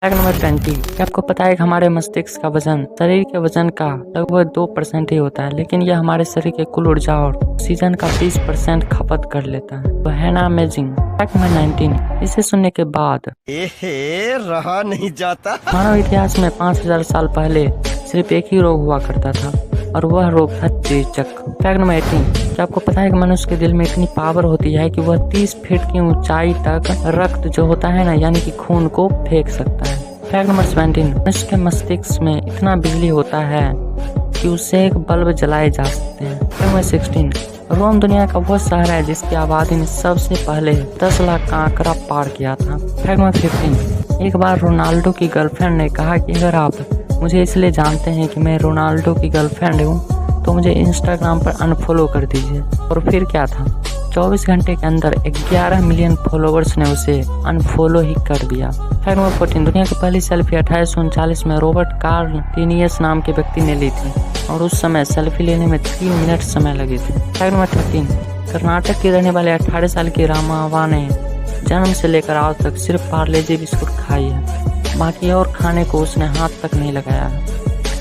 Fact number 20। क्या आपको पता है कि हमारे मस्तिष्क का वजन शरीर के वजन का लगभग 2% ही होता है, लेकिन यह हमारे शरीर के कुल ऊर्जा और ऑक्सीजन का 20% खपत कर लेता है। तो है ना अमेजिंग। Fact number 19। इसे सुनने के बाद रहा नहीं जाता। मानव इतिहास में 5000 साल पहले सिर्फ एक ही रोग हुआ करता था और वह रोग था चेचक। Fact number 18। क्या आपको पता है कि मनुष्य के दिल में इतनी पावर होती है कि वह 30 फीट की ऊंचाई तक रक्त जो होता है ना, यानी कि खून को फेंक सकता है। Fact number 17। मनुष्य के मस्तिष्क में इतना बिजली होता है कि उससे एक बल्ब जलाए जा सकते हैं। Fact number 16। रोम दुनिया का वो शहर है जिसकी आबादी ने सबसे पहले 10 लाख का आंकड़ा पार किया था। Fact number 15। एक बार रोनाल्डो की गर्लफ्रेंड ने कहा कि अगर आप मुझे इसलिए जानते हैं कि मैं रोनाल्डो की गर्लफ्रेंड हूँ तो मुझे इंस्टाग्राम पर अनफॉलो कर दीजिए। और फिर क्या था, 24 घंटे के अंदर 11 मिलियन फॉलोवर्स ने उसे अनफॉलो ही कर दिया। Fact number 14। दुनिया की पहली सेल्फी 1839 में रॉबर्ट कार्ल टीनियस नाम के व्यक्ति ने ली थी और उस समय सेल्फी लेने में 3 मिनट समय लगे थे। Fact number 13। कर्नाटक की रहने वाले 18 साल की रामावा ने जन्म से लेकर आज तक सिर्फ पार्ले-जी बिस्कुट खाई है, बाकी और खाने को उसने हाथ तक नहीं लगाया है।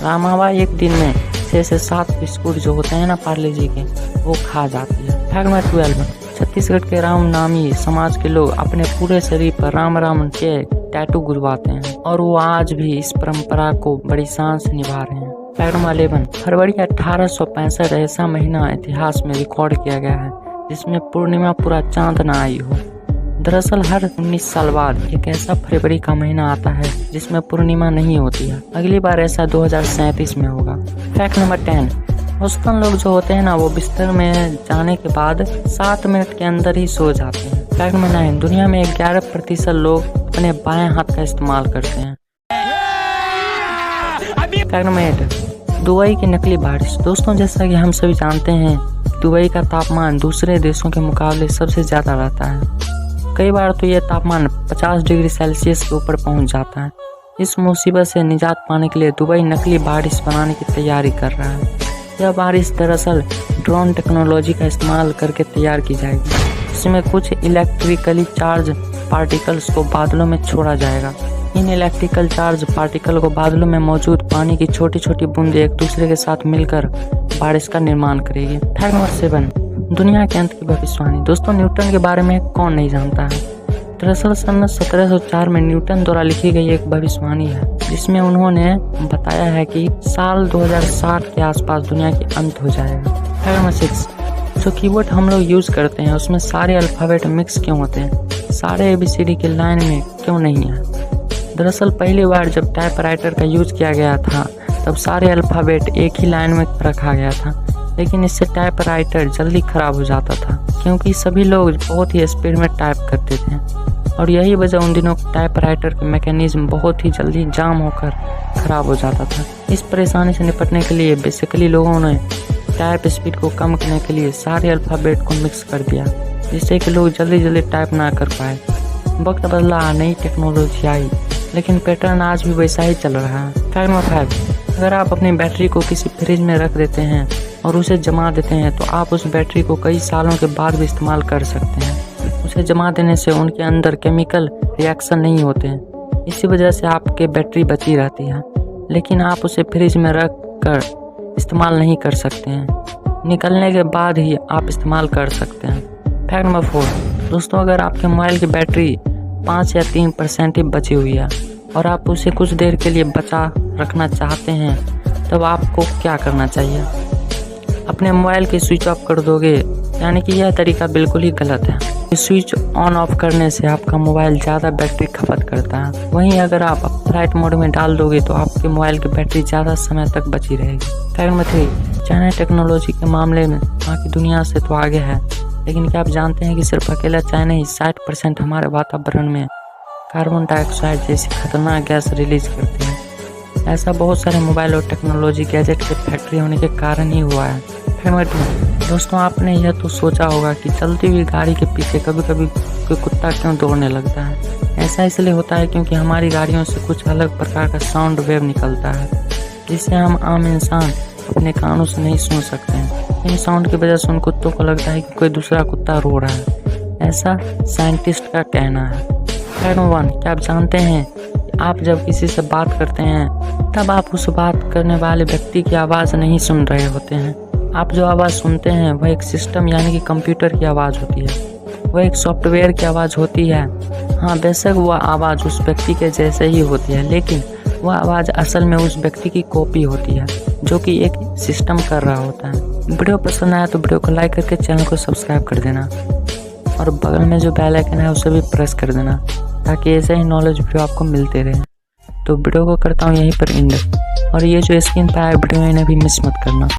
रामावा एक दिन में 6 से 7 बिस्कुट जो होते हैं ना पार्ले-जी के, वो खा जाती है। Fact number 12। छत्तीसगढ़ के राम नामी समाज के लोग अपने पूरे शरीर पर राम राम के टैटू गुरवाते हैं और वो आज भी इस परंपरा को बड़ी शान से निभा रहे हैं। Fact number 11। फरवरी 1865 ऐसा महीना इतिहास में रिकॉर्ड किया गया है जिसमें पूर्णिमा पूरा चांद न आई हो। दरअसल हर 19 साल बाद एक ऐसा फरवरी का महीना आता है जिसमें पूर्णिमा नहीं होती है। अगली बार ऐसा 2037 में होगा। Fact number 10। औसतन लोग जो होते हैं ना, वो बिस्तर में जाने के बाद 7 मिनट के अंदर ही सो जाते हैं। Fact number 9। दुनिया में 11% लोग अपने बाएं हाथ का इस्तेमाल करते हैं। Fact number 8। दुबई की नकली बारिश। दोस्तों, जैसा कि हम सभी जानते हैं, दुबई का तापमान दूसरे देशों के मुकाबले सबसे ज्यादा रहता है। कई बार तो यह तापमान 50 डिग्री सेल्सियस के ऊपर पहुंच जाता है। इस मुसीबत से निजात पाने के लिए दुबई नकली बारिश बनाने की तैयारी कर रहा है। यह बारिश दरअसल ड्रोन टेक्नोलॉजी का इस्तेमाल करके तैयार की जाएगी। इसमें कुछ इलेक्ट्रिकली चार्ज पार्टिकल्स को बादलों में छोड़ा जाएगा। इन इलेक्ट्रिकल चार्ज पार्टिकल को बादलों में मौजूद पानी की छोटी छोटी बूंदें एक दूसरे के साथ मिलकर बारिश का निर्माण करेगी। Fact number 7। दुनिया के अंत की भविष्यवाणी। दोस्तों, न्यूटन के बारे में कौन नहीं जानता है। दरअसल सन 1704 में न्यूटन द्वारा लिखी गई एक भविष्यवाणी है जिसमें उन्होंने बताया है कि साल 2060 के आसपास दुनिया की अंत हो जाएगा। Fact number 6। जो कीबोर्ड हम लोग यूज करते हैं उसमें सारे अल्फाबेट मिक्स क्यों होते हैं, सारे ABCD के लाइन में क्यों नहीं है। दरअसल पहली बार जब टाइपराइटर का यूज किया गया था तब सारे अल्फाबेट एक ही लाइन में रखा गया था, लेकिन इससे टाइपराइटर जल्दी खराब हो जाता था क्योंकि सभी लोग बहुत ही स्पीड में टाइप करते थे और यही वजह उन दिनों टाइपराइटर के मैकेनिज्म बहुत ही जल्दी जाम होकर खराब हो जाता था। इस परेशानी से निपटने के लिए बेसिकली लोगों ने टाइप स्पीड को कम करने के लिए सारे अल्फाबेट को मिक्स कर दिया जिससे कि लोग जल्दी जल्दी टाइप ना कर पाए। वक्त बदला, नई टेक्नोलॉजी आई, लेकिन पैटर्न आज भी वैसा ही चल रहा है। Fact number 5। अगर आप अपनी बैटरी को किसी फ्रिज में रख देते हैं और उसे जमा देते हैं तो आप उस बैटरी को कई सालों के बाद भी इस्तेमाल कर सकते हैं। उसे जमा देने से उनके अंदर केमिकल रिएक्शन नहीं होते हैं, इसी वजह से आपके बैटरी बची रहती है, लेकिन आप उसे फ्रिज में रख कर इस्तेमाल नहीं कर सकते हैं। निकलने के बाद ही आप इस्तेमाल कर सकते हैं। Fact number 4। दोस्तों, अगर आपके मोबाइल की बैटरी 5 या 3% ही बची हुई है और आप उसे कुछ देर के लिए बचा रखना चाहते हैं तब आपको क्या करना चाहिए। अपने मोबाइल के स्विच ऑफ कर दोगे, यानी कि यह तरीका बिल्कुल ही गलत है। स्विच ऑन ऑफ करने से आपका मोबाइल ज़्यादा बैटरी खपत करता है। वहीं अगर आप फ्लाइट मोड में डाल दोगे तो आपके मोबाइल की बैटरी ज़्यादा समय तक बची रहेगी। Fact number 3। चाइना टेक्नोलॉजी के मामले में बाकी दुनिया से तो आगे है, लेकिन क्या आप जानते हैं कि सिर्फ अकेला चाइना ही 60% हमारे वातावरण में कार्बन डाइऑक्साइड जैसी खतरनाक गैस रिलीज करती है। ऐसा बहुत सारे मोबाइल और टेक्नोलॉजी गैजेट के फैक्ट्री होने के कारण ही हुआ है। Fact number 2। दोस्तों, आपने यह तो सोचा होगा कि चलती हुई गाड़ी के पीछे कभी कभी कोई कुत्ता क्यों दौड़ने लगता है। ऐसा इसलिए होता है क्योंकि हमारी गाड़ियों से कुछ अलग प्रकार का साउंड वेव निकलता है जिससे हम आम इंसान अपने कानों से नहीं सुन सकते हैं। इन साउंड की वजह से उन कुत्तों को लगता है कि कोई दूसरा कुत्ता रो रहा है, ऐसा साइंटिस्ट का कहना है। Fact number 1। क्या आप जानते हैं आप जब किसी से बात करते हैं तब आप उस बात करने वाले व्यक्ति की आवाज़ नहीं सुन रहे होते हैं। आप जो आवाज़ सुनते हैं वह एक सिस्टम यानी कि कंप्यूटर की आवाज़ होती है, वह एक सॉफ्टवेयर की आवाज़ होती है। हाँ, बेशक वह आवाज़ उस व्यक्ति के जैसे ही होती है, लेकिन वह आवाज़ असल में उस व्यक्ति की कॉपी होती है जो कि एक सिस्टम कर रहा होता है। वीडियो पसंद आया तो वीडियो को लाइक करके चैनल को सब्सक्राइब कर देना और बगल में जो बेल आइकन है उसे भी प्रेस कर देना ताकि ऐसे ही नॉलेज वीडियो आपको मिलते रहे। तो वीडियो को करता हूँ यहीं पर एंड, और ये जो स्क्रीन पर आया वीडियो इन्हें भी मिस मत करना।